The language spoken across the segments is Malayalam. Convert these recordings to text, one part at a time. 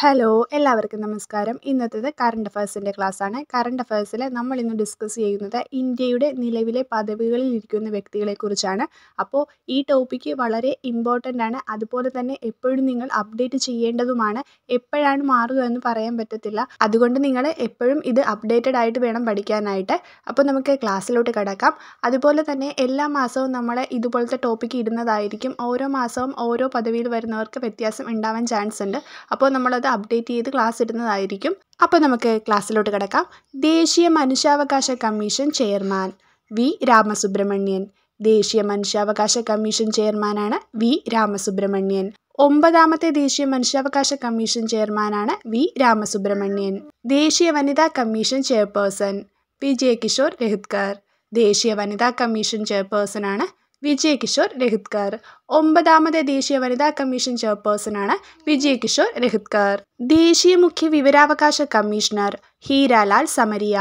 ഹലോ എല്ലാവർക്കും നമസ്കാരം. ഇന്നത്തേത് കറണ്ട് അഫയേഴ്സിൻ്റെ ക്ലാസ്സാണ്. കറണ്ട് അഫയേഴ്സിൽ നമ്മൾ ഇന്ന് ഡിസ്കസ് ചെയ്യുന്നത് ഇന്ത്യയുടെ നിലവിലെ പദവികളിൽ ഇരിക്കുന്ന വ്യക്തികളെക്കുറിച്ചാണ്. അപ്പോൾ ഈ ടോപ്പിക്ക് വളരെ ഇമ്പോർട്ടൻ്റ് ആണ്. അതുപോലെ തന്നെ എപ്പോഴും നിങ്ങൾ അപ്ഡേറ്റ് ചെയ്യേണ്ടതുമാണ്. എപ്പോഴാണ് മാറുക എന്ന് പറയാൻ പറ്റത്തില്ല. അതുകൊണ്ട് നിങ്ങൾ എപ്പോഴും ഇത് അപ്ഡേറ്റഡ് ആയിട്ട് വേണം പഠിക്കാനായിട്ട്. അപ്പോൾ നമുക്ക് ക്ലാസ്സിലോട്ട് കിടക്കാം. അതുപോലെ തന്നെ എല്ലാ മാസവും നമ്മൾ ഇതുപോലത്തെ ടോപ്പിക്ക് ഇടുന്നതായിരിക്കും. ഓരോ മാസവും ഓരോ പദവിയിൽ വരുന്നവർക്ക് വ്യത്യാസം ഉണ്ടാവാൻ ചാൻസ് ഉണ്ട്. അപ്പോൾ നമ്മളത് അപ്ഡേറ്റ് ചെയ്ത് ക്ലാസ് ഇടുന്നതായിരിക്കും. അപ്പോൾ നമുക്ക് ക്ലാസ്സിലോട്ട് കിടക്കാം. ദേശീയ മനുഷ്യാവകാശ കമ്മീഷൻ ചെയർമാൻ വി രാമസുബ്രഹ്മണ്യൻ. ദേശീയ മനുഷ്യാവകാശ കമ്മീഷൻ ചെയർമാനാണ് വി രാമസുബ്രഹ്മണ്യൻ. 9ാമത്തെ ദേശീയ മനുഷ്യാവകാശ കമ്മീഷൻ ചെയർമാനാണ് വി രാമസുബ്രഹ്മണ്യൻ. ദേശീയ വനിതാ കമ്മീഷൻ ചെയർപേഴ്സൺ വിജയ് കിഷോർ രഹിത്കർ. ദേശീയ വനിതാ കമ്മീഷൻ ചെയർപേഴ്സണാണ് വിജയ് കിഷോർ രഹിത്കർ. 9ാമത്തെ ദേശീയ വനിതാ കമ്മീഷൻ ചെയർപേഴ്സണാണ് വിജയ് കിഷോർ രഹിത്കർ. ദേശീയ മുഖ്യ വിവരാവകാശ കമ്മീഷണർ ഹീരാലാൽ സമരിയ.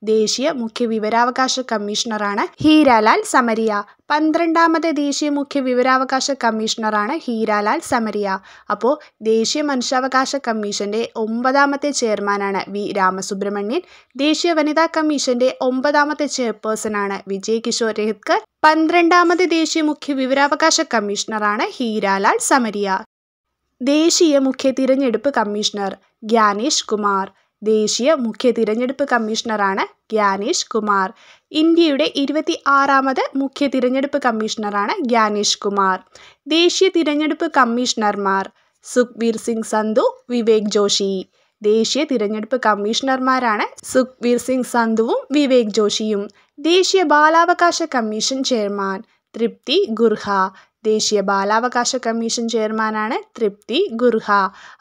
ദേശീയ മുഖ്യ വിവരാവകാശ കമ്മീഷണറാണ് ഹീരാലാൽ സമരിയ. 12ാമത്തെ ദേശീയ മുഖ്യ വിവരാവകാശ കമ്മീഷണറാണ് ഹീരാലാൽ സമരിയ. അപ്പോൾ ദേശീയ മനുഷ്യാവകാശ കമ്മീഷൻ്റെ 9ാമത്തെ ചെയർമാനാണ് വി രാമസുബ്രഹ്മണ്യൻ. ദേശീയ വനിതാ കമ്മീഷൻ്റെ 9ാമത്തെ ചെയർപേഴ്സണാണ് വിജയ് കിഷോർ രഹിത്കർ. 12ാമത്തെ ദേശീയ മുഖ്യ വിവരാവകാശ കമ്മീഷണറാണ് ഹീരാലാൽ സമരിയ. ദേശീയ മുഖ്യ തിരഞ്ഞെടുപ്പ് കമ്മീഷണർ ഗ്യാനേഷ് കുമാർ. ദേശീയ മുഖ്യ തിരഞ്ഞെടുപ്പ് കമ്മീഷണറാണ് ഗ്യാനേഷ് കുമാർ. ഇന്ത്യയുടെ 26ാമത് മുഖ്യ തിരഞ്ഞെടുപ്പ് കമ്മീഷണറാണ് ഗ്യാനേഷ് കുമാർ. ദേശീയ തിരഞ്ഞെടുപ്പ് കമ്മീഷണർമാർ സുഖ്ബീർ സിംഗ് സന്ധു, വിവേക് ജോഷി. ദേശീയ തിരഞ്ഞെടുപ്പ് കമ്മീഷണർമാരാണ് സുഖ്ബീർ സിംഗ് സന്ധുവും വിവേക് ജോഷിയും. ദേശീയ ബാലാവകാശ കമ്മീഷൻ ചെയർമാൻ തൃപ്തി ഗുർഹ. ദേശീയ ബാലാവകാശ കമ്മീഷൻ ചെയർമാനാണ് തൃപ്തി ഗുർഹ.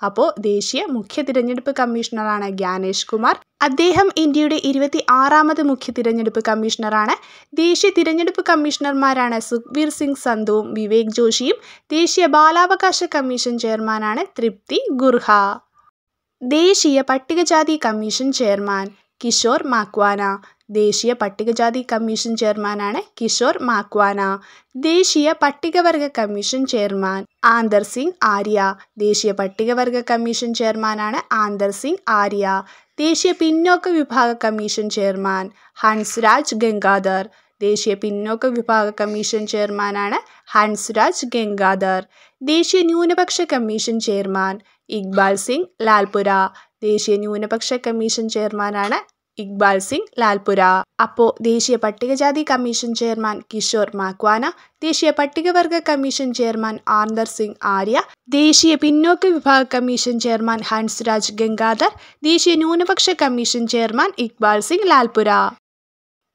അപ്പോൾ ദേശീയ മുഖ്യ തിരഞ്ഞെടുപ്പ് കമ്മീഷണറാണ് ഗ്യാനേഷ് കുമാർ. അദ്ദേഹം ഇന്ത്യയുടെ 26ാമത് മുഖ്യ തിരഞ്ഞെടുപ്പ് കമ്മീഷണറാണ്. ദേശീയ തിരഞ്ഞെടുപ്പ് കമ്മീഷണർമാരാണ് സുഖ്ബീർ സിംഗ് സന്ധുവും വിവേക് ജോഷിയും. ദേശീയ ബാലാവകാശ കമ്മീഷൻ ചെയർമാനാണ് തൃപ്തി ഗുർഹ. ദേശീയ പട്ടികജാതി കമ്മീഷൻ ചെയർമാൻ കിഷോർ മാക്വാന. ദേശീയ പട്ടികജാതി കമ്മീഷൻ ചെയർമാനാണ് കിഷോർ മാക്വാന. ദേശീയ പട്ടികവർഗ കമ്മീഷൻ ചെയർമാൻ ആന്തർ സിംഗ് ആര്യ. ദേശീയ പട്ടികവർഗ കമ്മീഷൻ ചെയർമാനാണ് ആന്തർ സിംഗ് ആര്യ. ദേശീയ പിന്നോക്ക വിഭാഗ കമ്മീഷൻ ചെയർമാൻ ഹൻസ്രാജ് ഗംഗാധർ. ദേശീയ പിന്നോക്ക വിഭാഗ കമ്മീഷൻ ചെയർമാനാണ് ഹൻസ്രാജ് ഗംഗാധർ. ദേശീയ ന്യൂനപക്ഷ കമ്മീഷൻ ചെയർമാൻ ഇക്ബാൽ സിംഗ് ലാൽപുര. ദേശീയ ന്യൂനപക്ഷ കമ്മീഷൻ ചെയർമാനാണ് ഇക്ബാൽ സിംഗ് ലാൽപുര. അപ്പോൾ ദേശീയ പട്ടികജാതി കമ്മീഷൻ ചെയർമാൻ കിഷോർ മാക്വാന, ദേശീയ പട്ടികവർഗ കമ്മീഷൻ ചെയർമാൻ ആന്തർ സിംഗ് ആര്യ, ദേശീയ പിന്നോക്ക വിഭാഗ കമ്മീഷൻ ചെയർമാൻ ഹൻസ്രാജ് ഗംഗാധർ, ദേശീയ ന്യൂനപക്ഷ commission chairman Iqbal Singh Lalpura.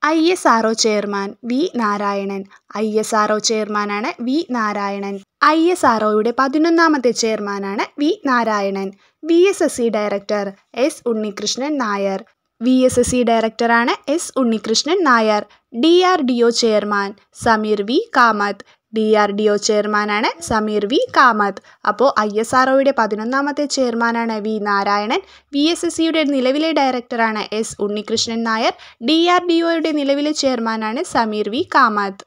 ISRO chairman V Narayanan. ISRO ചെയർമാനാണ് വി നാരായണൻ. ISROയുടെ 11ാമത്തെ ചെയർമാനാണ് V Narayanan. VSSC director S Unnikrishnan Nair. VSSC ഡയറക്ടറാണ് S Unnikrishnan Nair. DRDO chairman Sameer V Kamath. DRDO ചെയർമാനാണ് സമീർ വി കാമത്ത്. അപ്പോൾ ISROയുടെ 11ാമത്തെ ചെയർമാനാണ് വി നാരായണൻ. VSSCയുടെ നിലവിലെ ഡയറക്ടറാണ് എസ് ഉണ്ണികൃഷ്ണൻ നായർ. DRDOയുടെ നിലവിലെ ചെയർമാനാണ് Sameer V Kamath.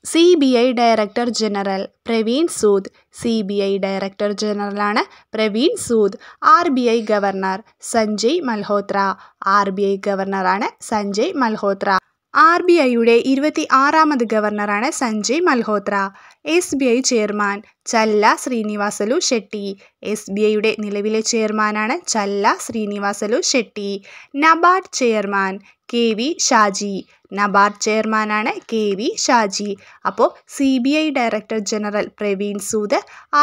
CBI director general Praveen Sood. CBI director ജനറലാണ് Praveen Sood. RBI governor Sanjay Malhotra. RBI ഗവർണറാണ് സഞ്ജയ് മൽഹോത്ര. RBIയുടെ 26ാമത് ഗവർണറാണ് സഞ്ജയ് മൽഹോത്ര. SBI chairman Challa Srinivasulu Shetty. SBIയുടെ നിലവിലെ ചെയർമാനാണ് Challa Srinivasulu Shetty. NABARD chairman KV Shaji. NABARD ചെയർമാനാണ് KV ഷാജി. അപ്പോൾ CBI director general Praveen Sood,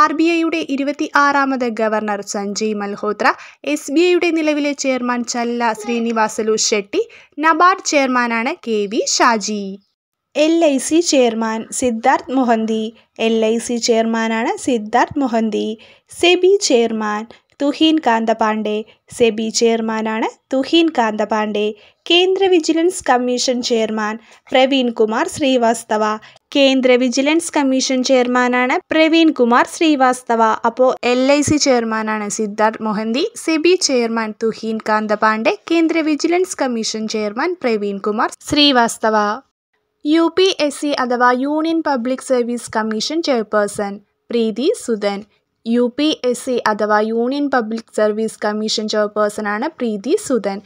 RBIയുടെ 26ാമത് ഗവർണർ സഞ്ജയ് മൽഹോത്ര, SBIയുടെ നിലവിലെ ചെയർമാൻ ചല്ല ശ്രീനിവാസലു ഷെട്ടി, നബാർഡ് ചെയർമാനാണ് KV Shaji. LIC chairman Siddharth Mohanty. LIC ചെയർമാനാണ് സിദ്ധാർത്ഥ് മൊഹന്തി. SEBI chairman Tuhin Kanta Pandey. സെബി ചെയർമാനാണ് തുഹീൻ കാന്ത പാണ്ഡെ. കേന്ദ്ര vigilance commission chairman Praveen Kumar Srivastava. കേന്ദ്ര വിജിലൻസ് കമ്മീഷൻ ചെയർമാനാണ് പ്രവീൺ കുമാർ ശ്രീവാസ്തവ. അപ്പോൾ LIC ചെയർമാനാണ് സിദ്ധാർത്ഥ് മൊഹന്തി, സെബി ചെയർമാൻ തുഹീൻ കാന്ത പാണ്ഡെ, കേന്ദ്ര vigilance commission chairman Praveen Kumar Srivastava. UPSC അഥവാ union public service commission chairperson Preeti Sudan. UPSC അഥവാ union public service commission chairperson ആണ് പ്രീതി സുധൻ.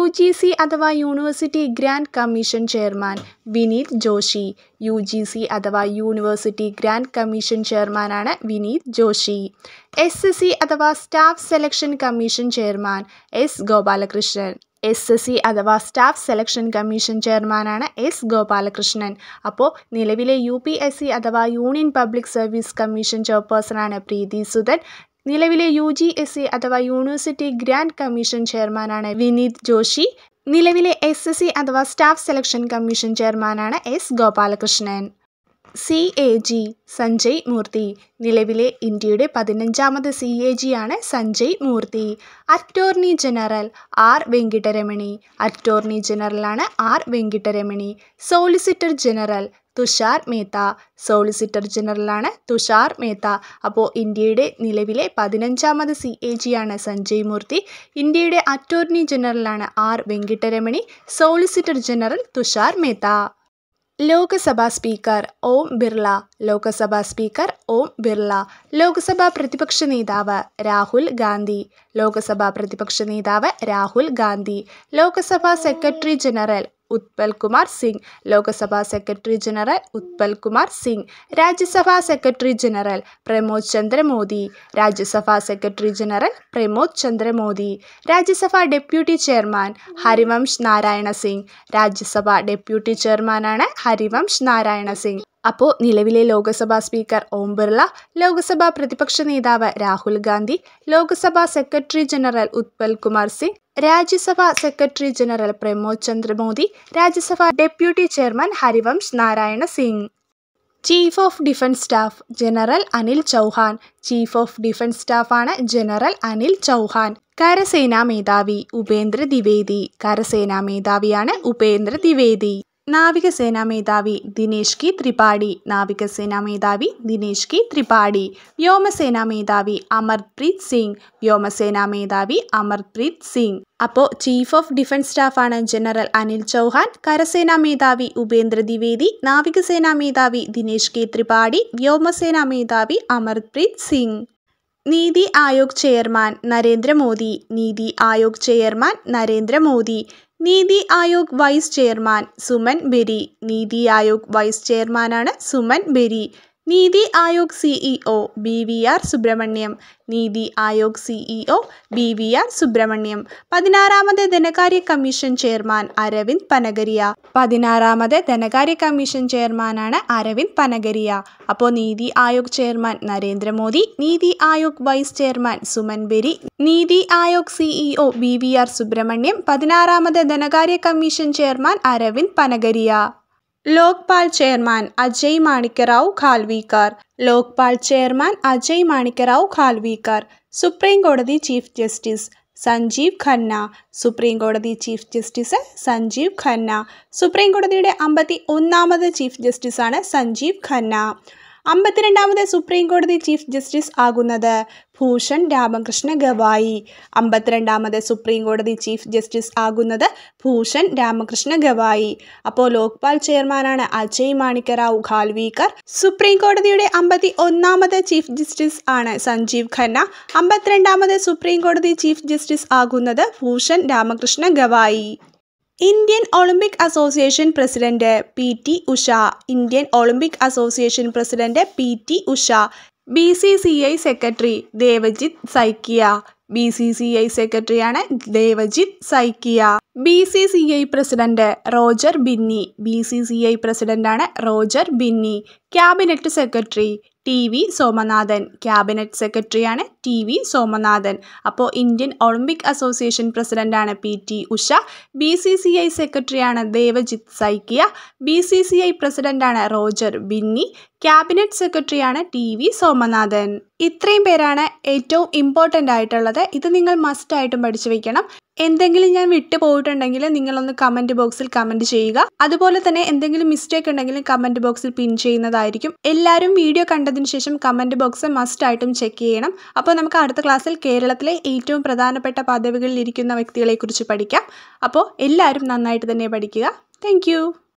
UGC അഥവാ university grant commission chairman Vineet Joshi. UGC അഥവാ യൂണിവേഴ്സിറ്റി ഗ്രാന്റ് കമ്മീഷൻ ചെയർമാനാണ് വിനീത് ജോഷി. SSC അഥവാ staff selection commission chairman S Gopalakrishnan. SSC അഥവാ സ്റ്റാഫ് സെലക്ഷൻ കമ്മീഷൻ ചെയർമാനാണ് എസ് ഗോപാലകൃഷ്ണൻ. അപ്പോൾ നിലവിലെ UPSC അഥവാ union public service commission ചെയർപേഴ്സണാണ് Preeti Sudan. നിലവിലെ UGSC അഥവാ യൂണിവേഴ്സിറ്റി ഗ്രാന്റ് കമ്മീഷൻ ചെയർമാനാണ് വിനീത് ജോഷി. നിലവിലെ SSC അഥവാ സ്റ്റാഫ് സെലക്ഷൻ കമ്മീഷൻ ചെയർമാനാണ് എസ് ഗോപാലകൃഷ്ണൻ. CAG സഞ്ജയ് മൂർത്തി. നിലവിലെ ഇന്ത്യയുടെ 15ാമത് CAG ആണ് Sanjay Murthy. Attorney general R Venkataramani. Attorney ജനറലാണ് R Venkataramani. Solicitor general Tushar Mehta. Solicitor ജനറലാണ് തുഷാർ മേത്ത. അപ്പോൾ ഇന്ത്യയുടെ നിലവിലെ 15ാമത് CAG ആണ് സഞ്ജയ് മൂർത്തി. ഇന്ത്യയുടെ അറ്റോർണി ജനറലാണ് R Venkataramani. Solicitor general Tushar Mehta. Lok Sabha speaker Om Birla. Lok Sabha speaker Om Birla. Lok Sabha പ്രതിപക്ഷ നേതാവ് രാഹുൽ ഗാന്ധി. ലോകസഭാ പ്രതിപക്ഷ നേതാവ് രാഹുൽ ഗാന്ധി. Lok Sabha secretary general Utpal Kumar Singh. ലോകസഭാ secretary general Utpal Kumar Singh. Rajya Sabha secretary general Pramod Chandra Mody. രാജ്യസഭാ secretary general Pramod Chandra Mody. Rajya Sabha deputy chairman Harivansh Narayan Singh. രാജ്യസഭാ ഡെപ്യൂട്ടി ചെയർമാനാണ് ഹരിവംശ് നാരായണ സിംഗ്. അപ്പോൾ നിലവിലെ ലോകസഭാ സ്പീക്കർ ഓം ബിർള, ലോകസഭാ പ്രതിപക്ഷ നേതാവ് Rahul Gandhi, Lok Sabha secretary general Utpal Kumar Singh, Rajya Sabha secretary general Pramod Chandra Mody, Rajya Sabha deputy chairman Harivansh Narayan Singh. Chief of defence staff general Anil Chauhan. Chief of defence സ്റ്റാഫാണ് ജനറൽ അനിൽ ചൗഹാൻ. കരസേനാ മേധാവി ഉപേന്ദ്ര ദ്വിവേദി. കരസേനാ മേധാവിയാണ് ഉപേന്ദ്ര ദ്വിവേദി. നാവികസേനാ മേധാവി ദിനേശ് കി ത്രിപാഠി. നാവികസേനാ മേധാവി ദിനേശ് കി ത്രിപാഠി. വ്യോമസേനാ മേധാവി അമർപ്രീത് സിംഗ്. വ്യോമസേനാ മേധാവി അമർപ്രീത് സിംഗ്. അപ്പോൾ ചീഫ് ഓഫ് ഡിഫൻസ് സ്റ്റാഫാണ് ജനറൽ അനിൽ ചൗഹാൻ. കരസേനാ മേധാവി ഉപേന്ദ്ര ദ്വിവേദി. നാവികസേനാ മേധാവി ദിനേശ് കി ത്രിപാഠി. വ്യോമസേനാ മേധാവി Amarpreet Singh. NITI Aayog chairman Narendra Modi. NITI Aayog chairman Narendra Modi. NITI Aayog vice chairman Suman Bery. NITI Aayog vice ചെയർമാനാണ് സുമൻ ബെരി. NITI Aayog CEO BVR Subrahmanyam. നീതി ആയോഗ് CEO BVR സുബ്രഹ്മണ്യം. 16ാമത് ധനകാര്യ കമ്മീഷൻ ചെയർമാൻ അരവിന്ദ് പനഗരിയ. 16ാമത് ധനകാര്യ കമ്മീഷൻ ചെയർമാനാണ് അരവിന്ദ് പനഗരിയ. അപ്പോൾ NITI Aayog chairman Narendra Modi, NITI Aayog vice chairman Suman Bery, NITI Aayog CEO BVR Subrahmanyam, 16ാമത് ധനകാര്യ commission chairman Arvind Panagariya. Lokpal chairman Ajay Manikrao Khanwilkar. Lokpal chairman Ajay Manikrao Khanwilkar. Supreme കോടതി chief justice Sanjiv Khanna. Supreme കോടതി chief justice Sanjiv Khanna. Supreme കോടതിയുടെ 51ാമത് ചീഫ് ജസ്റ്റിസാണ് സഞ്ജീവ് ഖന്ന. 52ാമത് സുപ്രീം കോടതി ചീഫ് ജസ്റ്റിസ് ആകുന്നത് ഭൂഷൺ രാമകൃഷ്ണ ഗവായി. 52ാമത് സുപ്രീം കോടതി ചീഫ് ജസ്റ്റിസ് ആകുന്നത് ഭൂഷൺ രാമകൃഷ്ണ ഗവായി. അപ്പോൾ ലോക്പാൽ ചെയർമാനാണ് അജയ് മാണിക്കറാവു ഖാൽവിൽക്കർ. സുപ്രീം കോടതിയുടെ 51ാമത് ചീഫ് ജസ്റ്റിസ് ആണ് സഞ്ജീവ് ഖന്ന. 52ാമത് സുപ്രീം കോടതി ചീഫ് ജസ്റ്റിസ് ആകുന്നത് Bhushan Ramakrishna Gavai. Indian Olympic association president PT Usha. Indian Olympic association president PT Usha. BCCI secretary Devajit Saikia. BCCI സെക്രട്ടറിയാണ് Devajit Saikia. BCCI president Roger Binny. BCCI പ്രസിഡന്റാണ് Roger Binny. Cabinet secretary TV Somanathan. Cabinet സെക്രട്ടറിയാണ് TV സോമനാഥൻ. അപ്പോൾ ഇന്ത്യൻ ഒളിമ്പിക് അസോസിയേഷൻ പ്രസിഡന്റാണ് PT ഉഷ. BCCI സെക്രട്ടറിയാണ് ദേവജിത് സൈക്കിയ. BCCI പ്രസിഡന്റാണ് റോജർ ബിന്നി. ക്യാബിനറ്റ് സെക്രട്ടറിയാണ് TV സോമനാഥൻ. ഇത്രയും പേരാണ് ഏറ്റവും ഇമ്പോർട്ടൻ്റ് ആയിട്ടുള്ളത്. ഇത് നിങ്ങൾ മസ്റ്റായിട്ടും പഠിച്ചു വയ്ക്കണം. എന്തെങ്കിലും ഞാൻ വിട്ടുപോയിട്ടുണ്ടെങ്കിൽ നിങ്ങളൊന്ന് കമൻറ്റ് ബോക്സിൽ കമൻറ്റ് ചെയ്യുക. അതുപോലെ തന്നെ എന്തെങ്കിലും മിസ്റ്റേക്ക് ഉണ്ടെങ്കിലും കമൻറ്റ് ബോക്സിൽ പിൻ ചെയ്യുന്നതായിരിക്കും. എല്ലാവരും വീഡിയോ കണ്ടതിന് ശേഷം കമൻറ്റ് ബോക്സ് മസ്റ്റായിട്ടും ചെക്ക് ചെയ്യണം. അപ്പോൾ നമുക്ക് അടുത്ത ക്ലാസ്സിൽ കേരളത്തിലെ ഏറ്റവും പ്രധാനപ്പെട്ട പദവികളിൽ ഇരിക്കുന്ന വ്യക്തികളെക്കുറിച്ച് പഠിക്കാം. അപ്പോൾ എല്ലാവരും നന്നായിട്ട് തന്നെ പഠിക്കുക. താങ്ക്